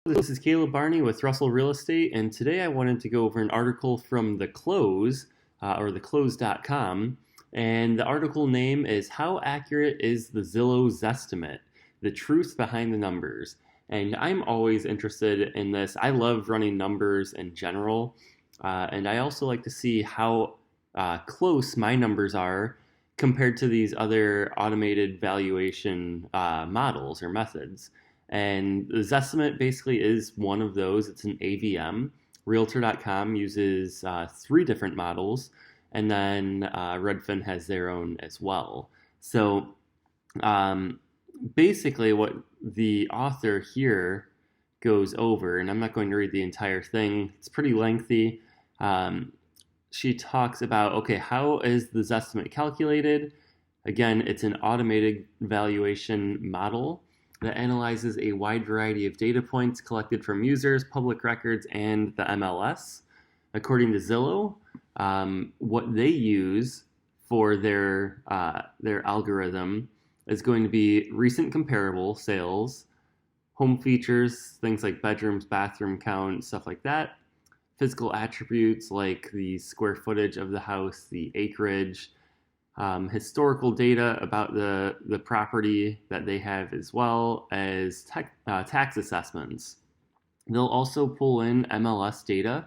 This is Caleb Barney with Russell Real Estate, and today I wanted to go over an article from The Close, or theclose.com, and the article name is How Accurate is the Zillow Zestimate? The Truth Behind the Numbers. And I'm always interested in this. I love running numbers in general, and I also like to see how close my numbers are compared to these other automated valuation models or methods. And the Zestimate basically is one of those. It's an AVM. Realtor.com uses three different models, and then Redfin has their own as well. So um, basically, what the author here goes over, and I'm not going to read the entire thing, it's pretty lengthy. She talks about, okay, how is the Zestimate calculated? Again, it's an automated valuation model that analyzes a wide variety of data points collected from users, public records, and the MLS. According to Zillow, what they use for their algorithm is going to be recent comparable sales, home features, things like bedrooms, bathroom count, stuff like that, physical attributes like the square footage of the house, the acreage, historical data about the property that they have, as well as tax assessments. They'll also pull in MLS data,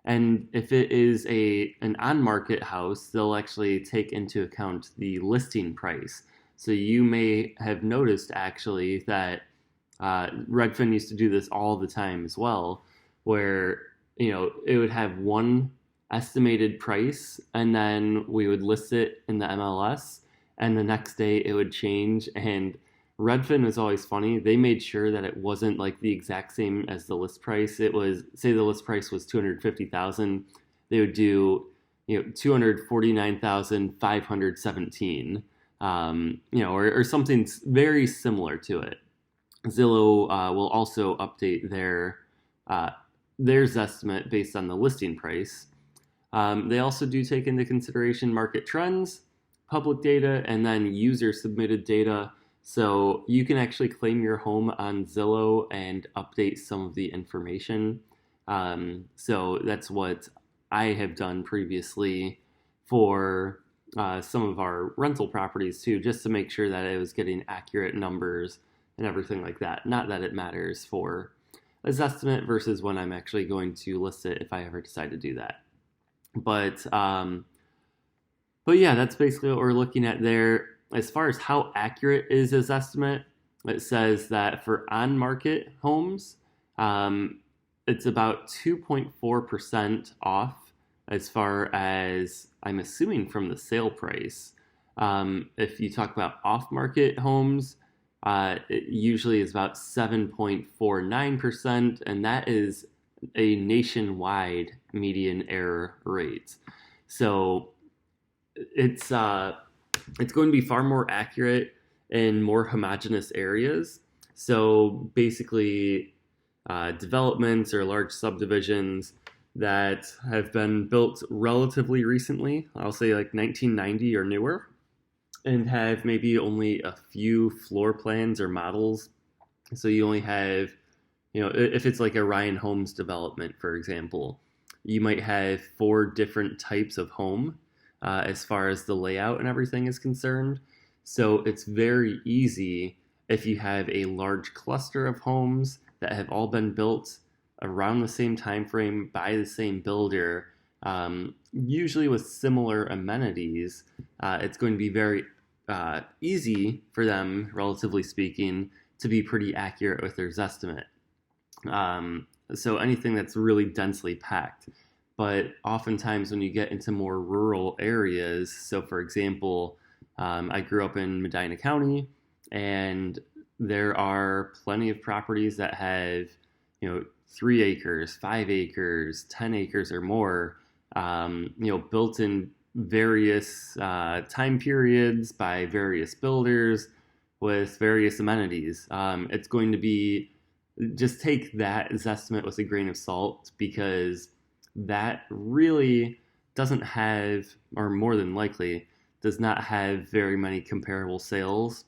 and if it is an on-market house, they'll actually take into account the listing price. So you may have noticed actually that Redfin used to do this all the time as well, where it would have one estimated price, and then we would list it in the MLS, and the next day it would change. And Redfin was always funny. They made sure that it wasn't like the exact same as the list price. It was, say the list price was 250,000, they would do 249,517, or something very similar to it. Zillow will also update their estimate based on the listing price. They also do take into consideration market trends, public data, and then user submitted data. So you can actually claim your home on Zillow and update some of the information. So that's what I have done previously for some of our rental properties too, just to make sure that I was getting accurate numbers and everything like that. Not that it matters for a Zestimate versus when I'm actually going to list it if I ever decide to do that. But yeah, that's basically what we're looking at there. As far as how accurate is this estimate, it says that for on-market homes, it's about 2.4% off as far as, I'm assuming, from the sale price. If you talk about off-market homes, it usually is about 7.49%, and that is a nationwide median error rate. So it's going to be far more accurate in more homogeneous areas. So basically, developments or large subdivisions that have been built relatively recently, I'll say like 1990 or newer, and have maybe only a few floor plans or models. So you only have, if it's like a Ryan Homes development, for example, you might have 4 different types of home as far as the layout and everything is concerned. So it's very easy if you have a large cluster of homes that have all been built around the same time frame by the same builder, usually with similar amenities. It's going to be very easy for them, relatively speaking, to be pretty accurate with their Zestimate. So anything that's really densely packed. But oftentimes when you get into more rural areas, so for example, I grew up in Medina County, and there are plenty of properties that have, 3 acres, 5 acres, 10 acres or more, built in various time periods by various builders with various amenities. It's going to be, just take that Zestimate with a grain of salt, because that really doesn't have, or more than likely does not have, very many comparable sales,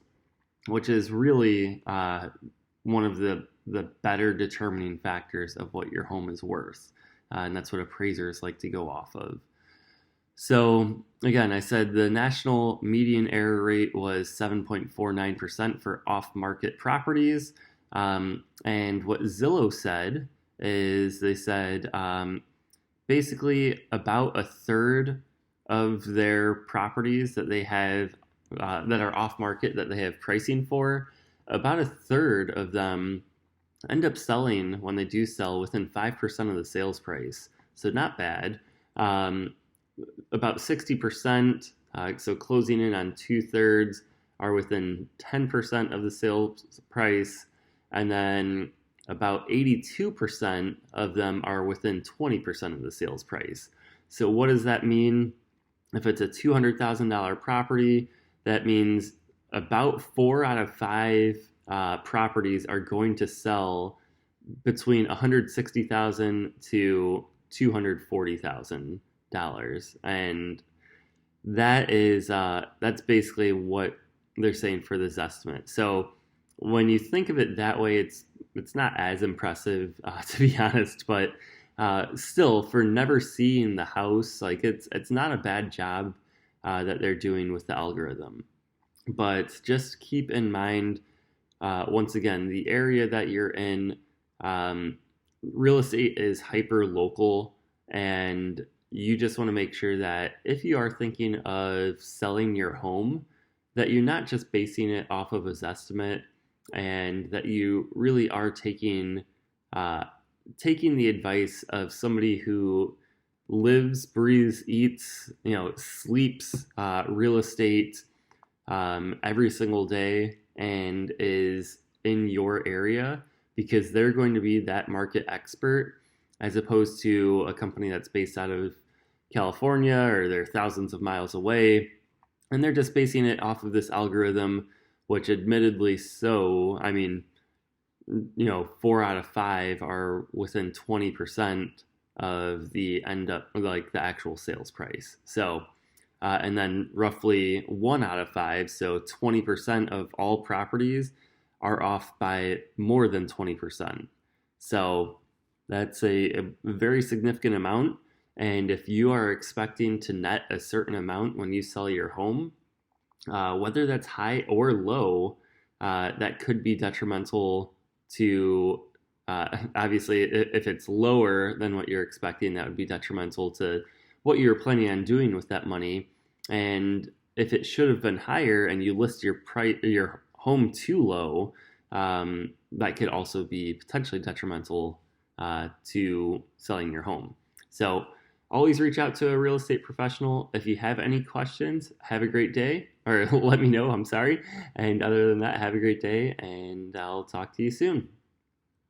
which is really one of the the better determining factors of what your home is worth. And that's what appraisers like to go off of. So again, I said the national median error rate was 7.49% for off-market properties. And what Zillow said is they said basically about a third of their properties that they have that are off-market that they have pricing for, about a third of them end up selling when they do sell within 5% of the sales price. So not bad. About 60%, so closing in on 2/3, are within 10% of the sales price, and then about 82% of them are within 20% of the sales price. So what does that mean? If it's a $200,000 property, that means about 4 out of 5 properties are going to sell between $160,000 to $240,000, and that's basically what they're saying for this estimate. So when you think of it that way, it's not as impressive, to be honest, but still, for never seeing the house, like it's not a bad job that they're doing with the algorithm. But just keep in mind, once again, the area that you're in, real estate is hyper local, and you just want to make sure that if you are thinking of selling your home, that you're not just basing it off of a Zestimate, and that you really are taking the advice of somebody who lives, breathes, eats, sleeps real estate every single day and is in your area, because they're going to be that market expert, as opposed to a company that's based out of California or they're thousands of miles away and they're just basing it off of this algorithm, which admittedly, 4 out of 5 are within 20% of the the actual sales price. So, and then roughly 1 out of 5, so 20% of all properties are off by more than 20%. So that's a very significant amount. And if you are expecting to net a certain amount when you sell your home, whether that's high or low, that could be detrimental to, obviously, if it's lower than what you're expecting, that would be detrimental to what you're planning on doing with that money. And if it should have been higher and you list your home too low, that could also be potentially detrimental to selling your home. So always reach out to a real estate professional. If you have any questions, have a great day, or let me know, I'm sorry. And other than that, have a great day, and I'll talk to you soon.